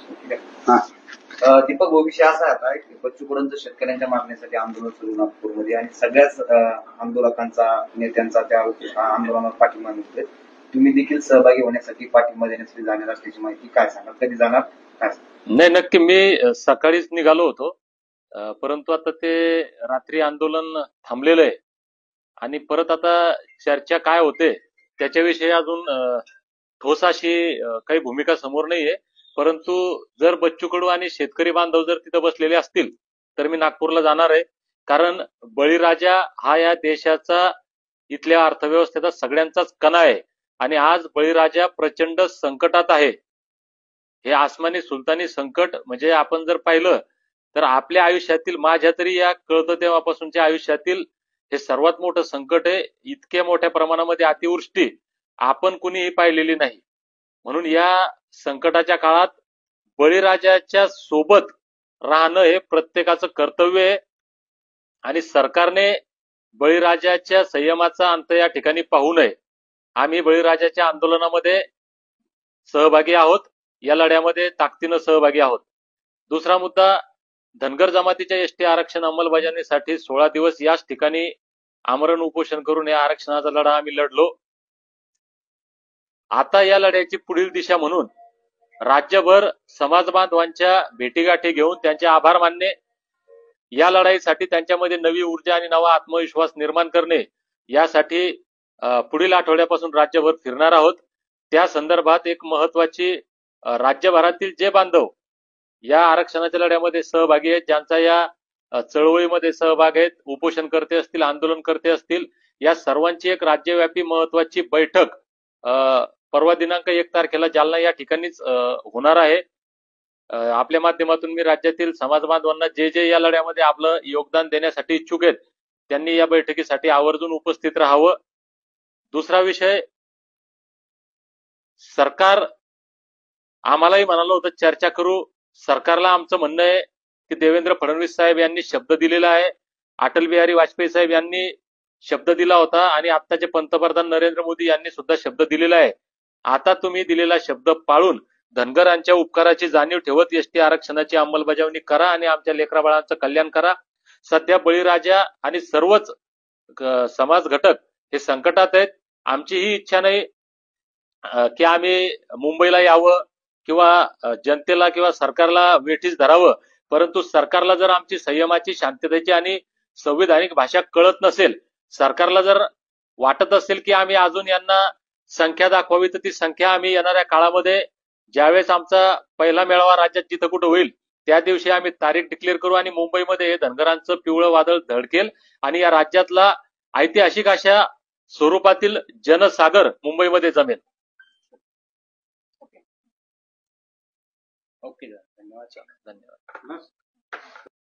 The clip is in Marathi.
ठीक आहे. दीपक विषय असा आता की बच्चू कडूंचं शेतकऱ्यांच्या मागणीसाठी आंदोलन सुरू नागपूरमध्ये आणि सगळ्याच आंदोलकांचा नेत्यांचा त्या आंदोलनात पाठिंबा मिळतोय. तुम्ही देखील सहभागी होण्यासाठी पाठिंबा देण्यासाठी जाणार असल्याची माहिती काय सांगाल, कधी जाणार काय? नाही, नक्की मी सकाळीच निघालो होतो, परंतु आता ते रात्री आंदोलन थांबलेलं आहे आणि परत आता चर्चा काय होते त्याच्याविषयी अजून ठोस अशी काही भूमिका समोर नाहीये. परंतु जर बच्चू कडू आणि शेतकरी बांधव जर तिथं बसलेले असतील तर मी नागपूरला जाणार आहे. कारण बळीराजा हा या देशाचा, इथल्या अर्थव्यवस्थेचा सगळ्यांचाच कणा आहे आणि आज बळीराजा प्रचंड संकटात आहे. हे आसमानी सुलतानी संकट म्हणजे आपण जर पाहिलं तर आपल्या आयुष्यातील, माझ्या तरी या कळतं तेव्हापासूनच्या आयुष्यातील हे सर्वात मोठं संकट आहे. इतक्या मोठ्या प्रमाणामध्ये अतिवृष्टी आपण कुणीही पाहिलेली नाही. म्हणून या संकटाच्या काळात बळीराजाच्या सोबत राहणं हे प्रत्येकाचं कर्तव्य आहे आणि सरकारने बळीराजाच्या संयमाचा अंत या ठिकाणी पाहू नये. आम्ही बळीराजाच्या आंदोलनामध्ये सहभागी आहोत, या लढ्यामध्ये ताकदीनं सहभागी आहोत. दुसरा मुद्दा, धनगर जमातीच्या एसटी आरक्षण अंमलबजावणीसाठी 16 दिवस याच ठिकाणी आमरण उपोषण करून या आरक्षणाचा लढा आम्ही लढलो. आता या लढ्याची पुढील दिशा म्हणून राज्यभर समाज बांधवांच्या भेटीगाठी घेऊन त्यांचे आभार मानणे, या लढाईसाठी त्यांच्यामध्ये नवी ऊर्जा आणि नवा आत्मविश्वास निर्माण करणे, यासाठी पुढील आठवड्यापासून राज्यभर फिरणार आहोत. त्या संदर्भात एक महत्वाची, राज्यभरातील जे बांधव या आरक्षणाच्या लढ्यामध्ये सहभागी आहेत, ज्यांचा या चळवळीमध्ये सहभाग आहेत, उपोषणकर्ते असतील, आंदोलनकर्ते असतील, या सर्वांची एक राज्यव्यापी महत्वाची बैठक परवा दिनांक 1 तारखेला जालना या ठिकाणीच होणार आहे. आपल्या माध्यमातून मी राज्यातील समाज बांधवांना जे जे या लढ्यामध्ये आपलं योगदान देण्यासाठी इच्छुक आहेत त्यांनी या बैठकीसाठी आवर्जून उपस्थित राहावं. दुसरा विषय, सरकार, आम्हालाही म्हणालं होतं चर्चा करू. सरकारला आमचं म्हणणं आहे की देवेंद्र फडणवीस साहेब यांनी शब्द दिलेला आहे, अटल बिहारी वाजपेयी साहेब यांनी शब्द दिला होता आणि आत्ताचे पंतप्रधान नरेंद्र मोदी यांनी सुद्धा शब्द दिलेला आहे. आता तुम्ही दिलेला शब्द पाळून धनगरांच्या उपकाराची जाणीव ठेवत एसटी आरक्षणाची अंमलबजावणी करा आणि आमच्या लेकराबाळांचं कल्याण करा. सध्या बळीराजा आणि सर्वच समाज घटक हे संकटात आहेत. आमची ही इच्छा नाही की आम्ही मुंबईला यावं किंवा जनतेला किंवा सरकारला वेठीस धरावं, परंतु सरकारला जर आमची संयमाची, शांततेची आणि संविधानिक भाषा कळत नसेल, सरकारला जर वाटत असेल की आम्ही अजून यांना संख्या दाखवावी, तर ती संख्या आम्ही येणाऱ्या काळामध्ये ज्यावेळेस आमचा पहिला मेळावा राज्यात जिथं कुठं होईल त्या दिवशी आम्ही तारीख डिक्लेअर करू आणि मुंबईमध्ये हे धनगरांचं पिवळं वादळ धडकेल आणि या राज्यातला ऐतिहासिक अशा स्वरूपातील जनसागर मुंबईमध्ये जमेल. ओके, धन्यवाद. धन्यवाद.